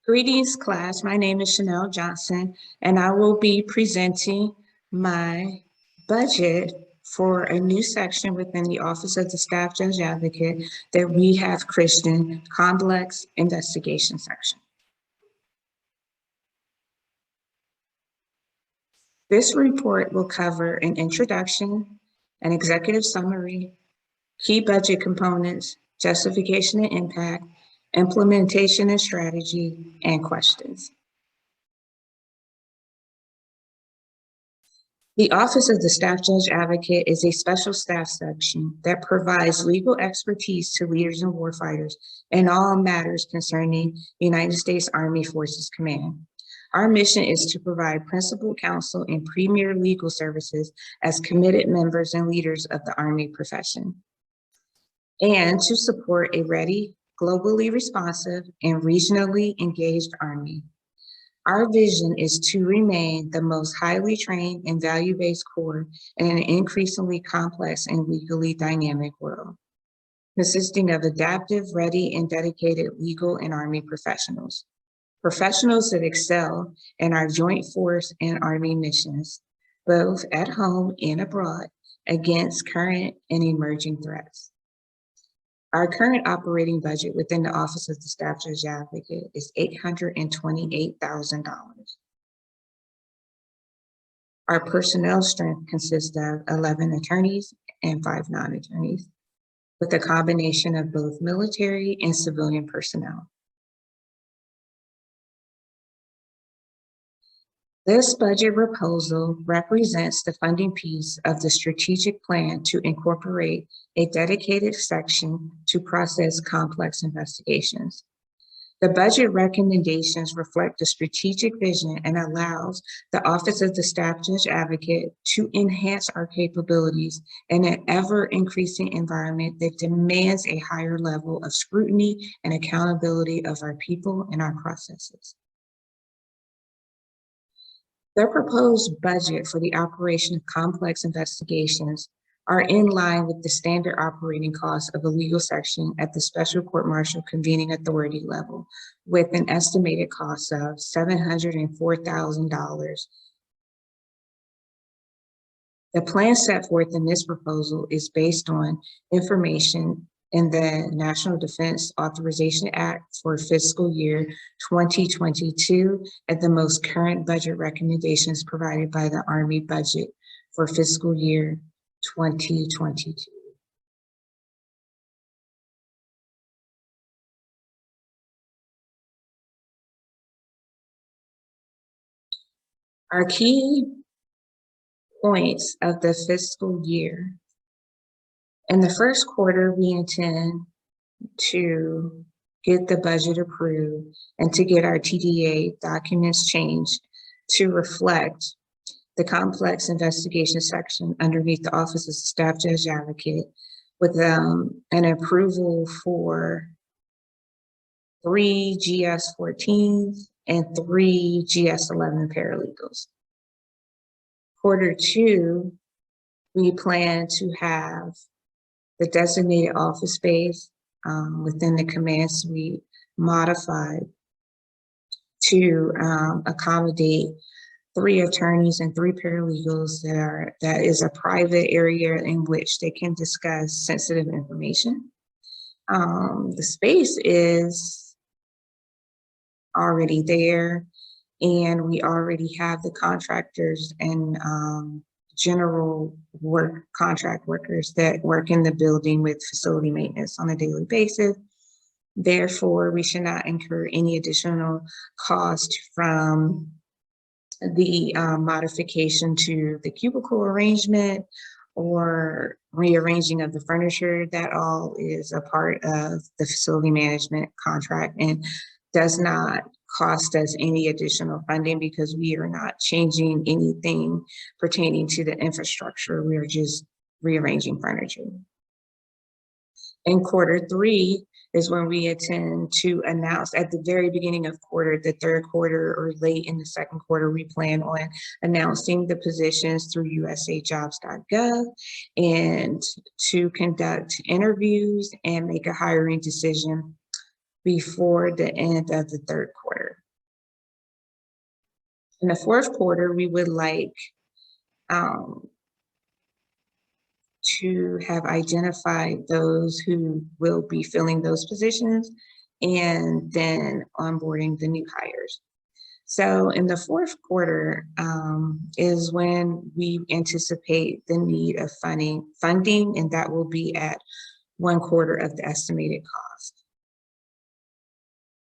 Greetings, class. My name is Chanel Johnson, and I will be presenting my budget for a new section within the Office of the Staff Judge Advocate that we have christened Complex Investigation Section. This report will cover an introduction, an executive summary, key budget components, justification and impact, implementation and strategy, and questions. The Office of the Staff Judge Advocate is a special staff section that provides legal expertise to leaders and warfighters in all matters concerning United States Army Forces Command. Our mission is to provide principal counsel and premier legal services as committed members and leaders of the Army profession, and to support a ready, globally responsive, and regionally engaged Army. Our vision is to remain the most highly trained and value-based corps in an increasingly complex and legally dynamic world, consisting of adaptive, ready, and dedicated legal and Army professionals. Professionals that excel in our joint force and Army missions, both at home and abroad, against current and emerging threats. Our current operating budget within the Office of the Staff Judge Advocate is $828,000. Our personnel strength consists of 11 attorneys and 5 non-attorneys, with a combination of both military and civilian personnel. This budget proposal represents the funding piece of the strategic plan to incorporate a dedicated section to process complex investigations. The budget recommendations reflect the strategic vision and allows the Office of the Staff Judge Advocate to enhance our capabilities in an ever-increasing environment that demands a higher level of scrutiny and accountability of our people and our processes. The proposed budget for the operation of complex investigations are in line with the standard operating costs of a legal section at the Special Court-Martial Convening Authority level, with an estimated cost of $704,000. The plan set forth in this proposal is based on information in the National Defense Authorization Act for fiscal year 2022 and the most current budget recommendations provided by the Army budget for fiscal year 2022. Our key points of the fiscal year. In the first quarter, we intend to get the budget approved and to get our TDA documents changed to reflect the complex investigation section underneath the Office of the Staff Judge Advocate, with an approval for 3 GS-14s and 3 GS-11 paralegals. Quarter 2, we plan to have the designated office space within the command suite modified to accommodate 3 attorneys and 3 paralegals that is a private area in which they can discuss sensitive information. The space is already there, and we already have the contractors and general work contract workers that work in the building with facility maintenance on a daily basis. Therefore, we should not incur any additional cost from the modification to the cubicle arrangement or rearranging of the furniture. That all is a part of the facility management contract and does not cost us any additional funding because we are not changing anything pertaining to the infrastructure. We are just rearranging furniture. In quarter 3 is when we intend to announce at the very beginning of quarter, the third quarter or late in the second quarter, we plan on announcing the positions through usajobs.gov and to conduct interviews and make a hiring decision before the end of the third quarter. In the fourth quarter, we would like to have identified those who will be filling those positions and then onboarding the new hires. So in the fourth quarter is when we anticipate the need of funding, and that will be at 1/4 of the estimated cost.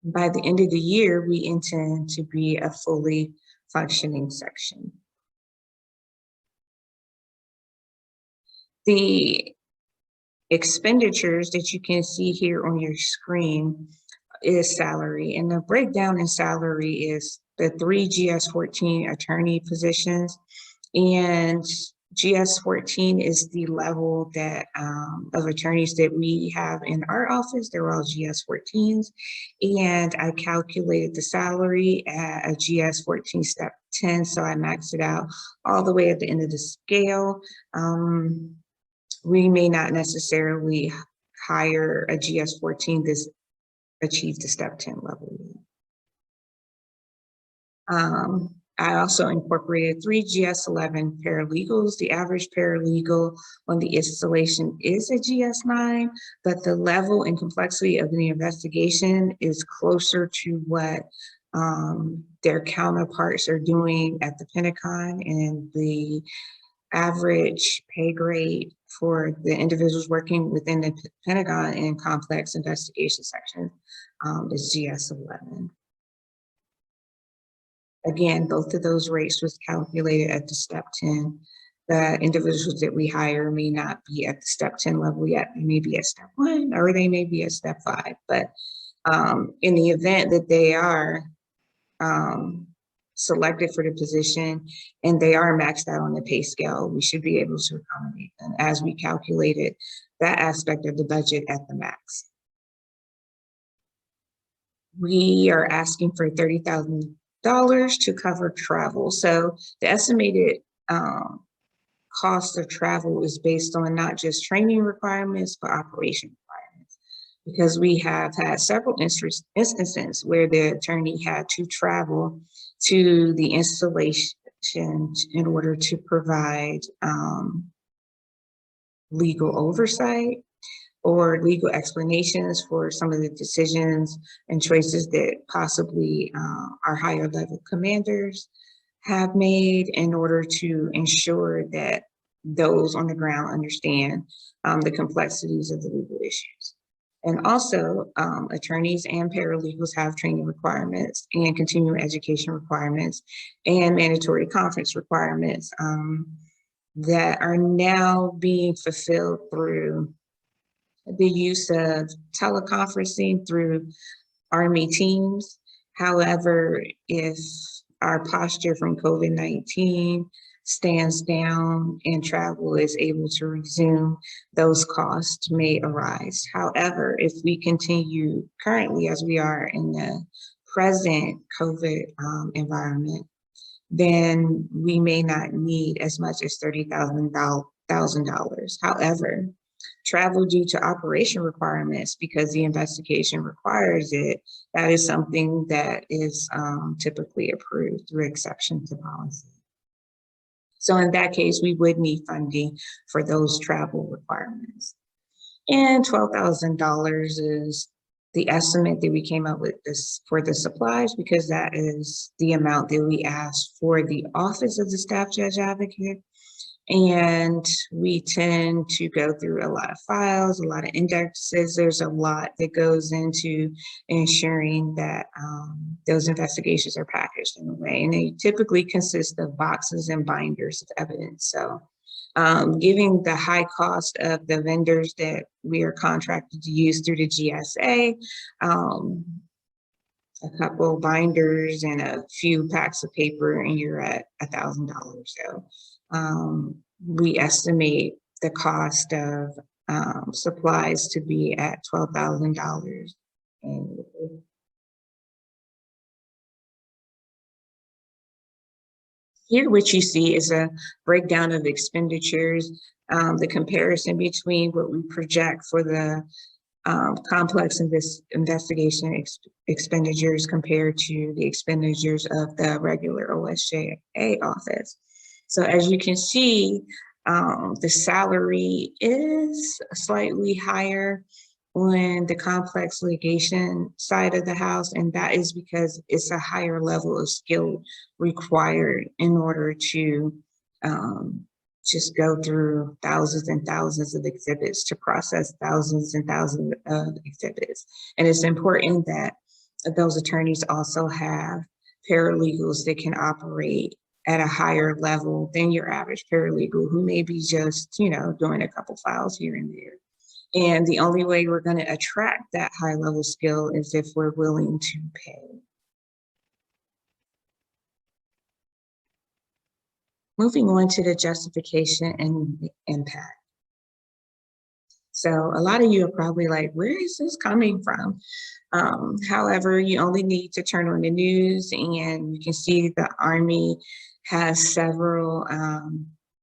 By the end of the year, we intend to be a fully functioning section. The expenditures that you can see here on your screen is salary, and the breakdown in salary is the 3 GS-14 attorney positions, and GS-14 is the level that of attorneys that we have in our office. They're all GS-14s, and I calculated the salary at a GS-14 step 10, so I maxed it out all the way at the end of the scale. We may not necessarily hire a GS-14 that's achieved the step 10 level. I also incorporated 3 GS-11 paralegals. The average paralegal on the installation is a GS-9, but the level and complexity of the investigation is closer to what their counterparts are doing at the Pentagon, and the average pay grade for the individuals working within the Pentagon in complex investigation section is GS-11. Again, both of those rates was calculated at the step 10. The individuals that we hire may not be at the step 10 level yet. They may be at step 1 or they may be at step 5. But in the event that they are selected for the position and they are maxed out on the pay scale, we should be able to accommodate them as we calculated that aspect of the budget at the max. We are asking for $30,000 to cover travel. So the estimated cost of travel is based on not just training requirements, but operation requirements. Because we have had several instances where the attorney had to travel to the installation in order to provide legal oversight or legal explanations for some of the decisions and choices that possibly our higher level commanders have made in order to ensure that those on the ground understand the complexities of the legal issues. And also, attorneys and paralegals have training requirements and continuing education requirements and mandatory conference requirements that are now being fulfilled through the use of teleconferencing through Army teams. However, if our posture from COVID-19 stands down and travel is able to resume, those costs may arise. However, if we continue currently as we are in the present COVID environment, then we may not need as much as $30,000. However, travel due to operation requirements, because the investigation requires it, that is something that is typically approved through exception to policy. So in that case, we would need funding for those travel requirements. And $12,000 is the estimate that we came up with this for the supplies, because that is the amount that we asked for the Office of the Staff Judge Advocate. And we tend to go through a lot of files, a lot of indexes. There's a lot that goes into ensuring that those investigations are packaged in a way. And they typically consist of boxes and binders of evidence. So given the high cost of the vendors that we are contracted to use through the GSA, a couple binders and a few packs of paper, and you're at $1,000. So we estimate the cost of supplies to be at $12,000 annually. Here, what you see is a breakdown of expenditures, the comparison between what we project for the complex investigation expenditures compared to the expenditures of the regular OSJA office. So as you can see, the salary is slightly higher on the complex litigation side of the house, and that is because it's a higher level of skill required in order to just go through thousands and thousands of exhibits, to process thousands and thousands of exhibits. And it's important that those attorneys also have paralegals that can operate at a higher level than your average paralegal, who may be just, doing a couple files here and there. And the only way we're going to attract that high level skill is if we're willing to pay. Moving on to the justification and impact. So a lot of you are probably like, where is this coming from? However, you only need to turn on the news and you can see the Army has several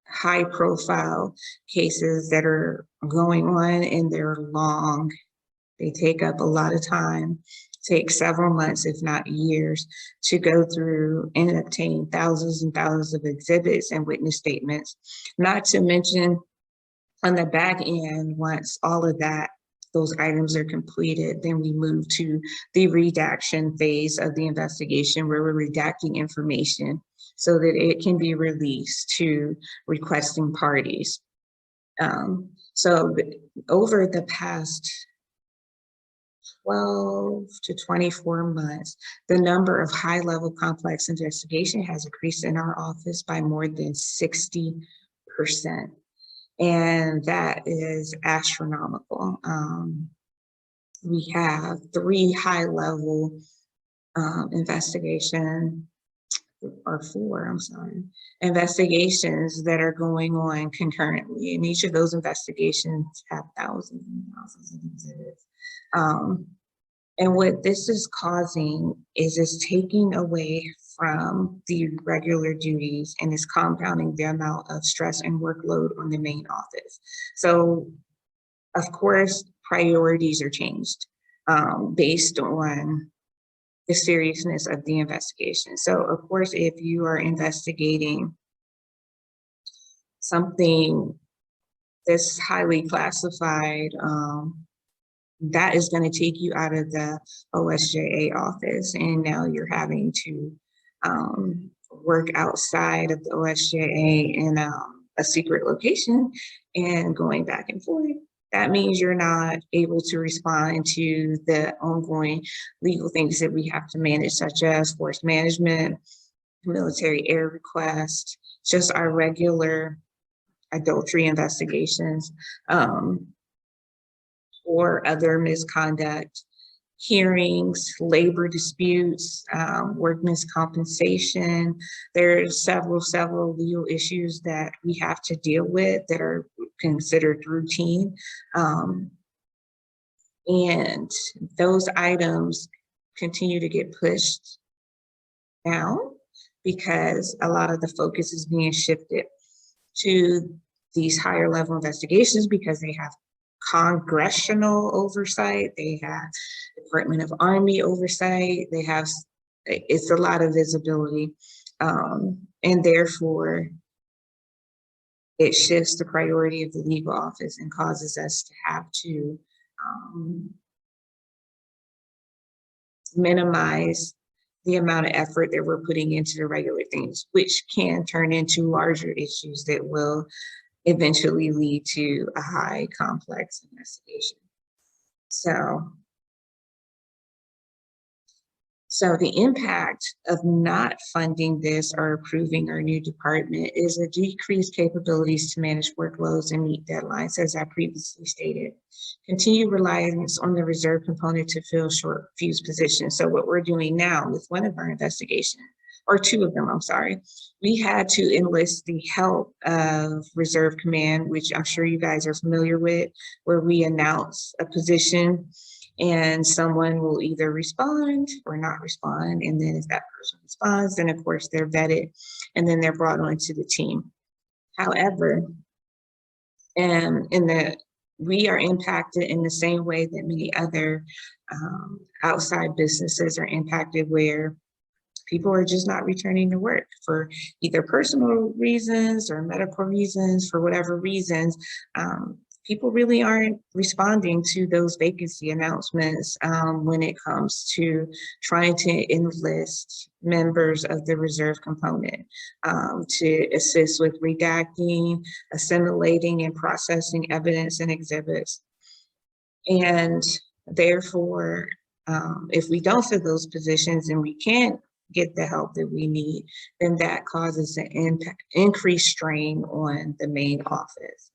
high profile cases that are going on, and they're long. They take up a lot of time, take several months, if not years, to go through and obtain thousands and thousands of exhibits and witness statements. Not to mention on the back end, once all of those items are completed, then we move to the redaction phase of the investigation, where we're redacting information so that it can be released to requesting parties. So over the past 12 to 24 months, the number of high-level complex investigation has increased in our office by more than 60%. And that is astronomical. We have 3 high-level investigations that are going on concurrently, and each of those investigations have thousands and thousands of exhibits. And what this is causing is it's taking away from the regular duties, and it's compounding the amount of stress and workload on the main office. So, of course, priorities are changed based on the seriousness of the investigation. So, of course, if you are investigating something that's highly classified, that is going to take you out of the OSJA office, and now you're having to work outside of the OSJA in a secret location and going back and forth. That means you're not able to respond to the ongoing legal things that we have to manage, such as force management, military air requests, just our regular adultery investigations, or other misconduct, hearings, labor disputes, workman's compensation. There's several legal issues that we have to deal with that are considered routine. And those items continue to get pushed down because a lot of the focus is being shifted to these higher level investigations because they have congressional oversight, they have Department of Army oversight, it's a lot of visibility. And therefore, it shifts the priority of the legal office and causes us to have to minimize the amount of effort that we're putting into the regular things, which can turn into larger issues that will eventually lead to a high complex investigation. So the impact of not funding this or approving our new department is a decreased capabilities to manage workloads and meet deadlines, as I previously stated. Continued reliance on the reserve component to fill short fuse positions. So what we're doing now with one of our investigations, or 2 of them, I'm sorry, we had to enlist the help of Reserve Command, which I'm sure you guys are familiar with, where we announce a position and someone will either respond or not respond. And then if that person responds, then of course they're vetted and then they're brought onto the team. However, in the we are impacted in the same way that many other outside businesses are impacted, where people are just not returning to work for either personal reasons or medical reasons. For whatever reasons, people really aren't responding to those vacancy announcements when it comes to trying to enlist members of the reserve component to assist with redacting, assimilating, and processing evidence and exhibits. And therefore, if we don't fill those positions and we can't get the help that we need, then that causes an increased strain on the main office.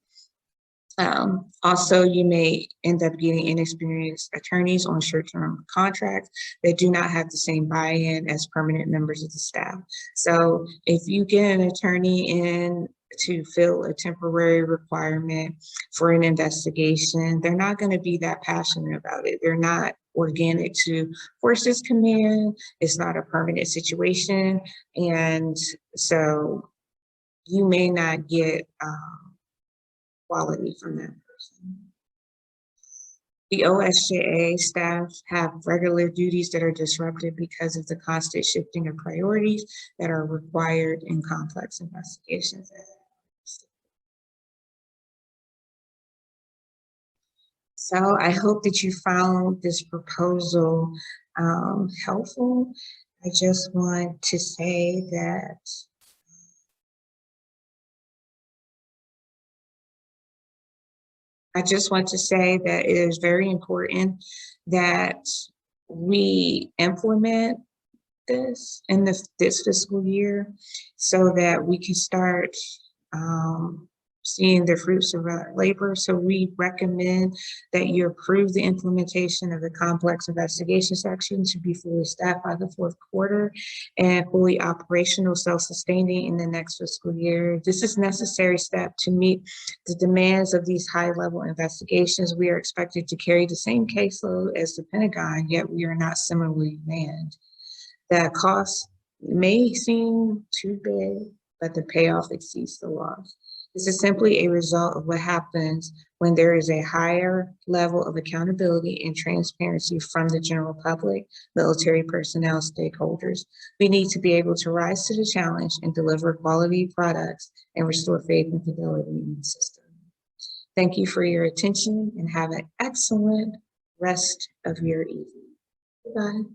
Also, you may end up getting inexperienced attorneys on short-term contracts that do not have the same buy-in as permanent members of the staff. So if you get an attorney in to fill a temporary requirement for an investigation, they're not going to be that passionate about it. They're not organic to Forces Command. It's not a permanent situation. And so you may not get quality from that person. The OSJA staff have regular duties that are disrupted because of the constant shifting of priorities that are required in complex investigations. So I hope that you found this proposal helpful. I just want to say that it is very important that we implement this in this fiscal year so that we can start seeing the fruits of our labor. So we recommend that you approve the implementation of the complex investigation section to be fully staffed by the fourth quarter and fully operational, self-sustaining in the next fiscal year. This is a necessary step to meet the demands of these high-level investigations. We are expected to carry the same caseload as the Pentagon, yet we are not similarly manned. The cost may seem too big, but the payoff exceeds the loss. This is simply a result of what happens when there is a higher level of accountability and transparency from the general public, military personnel, stakeholders. We need to be able to rise to the challenge and deliver quality products and restore faith and fidelity in the system. Thank you for your attention and have an excellent rest of your evening. Goodbye.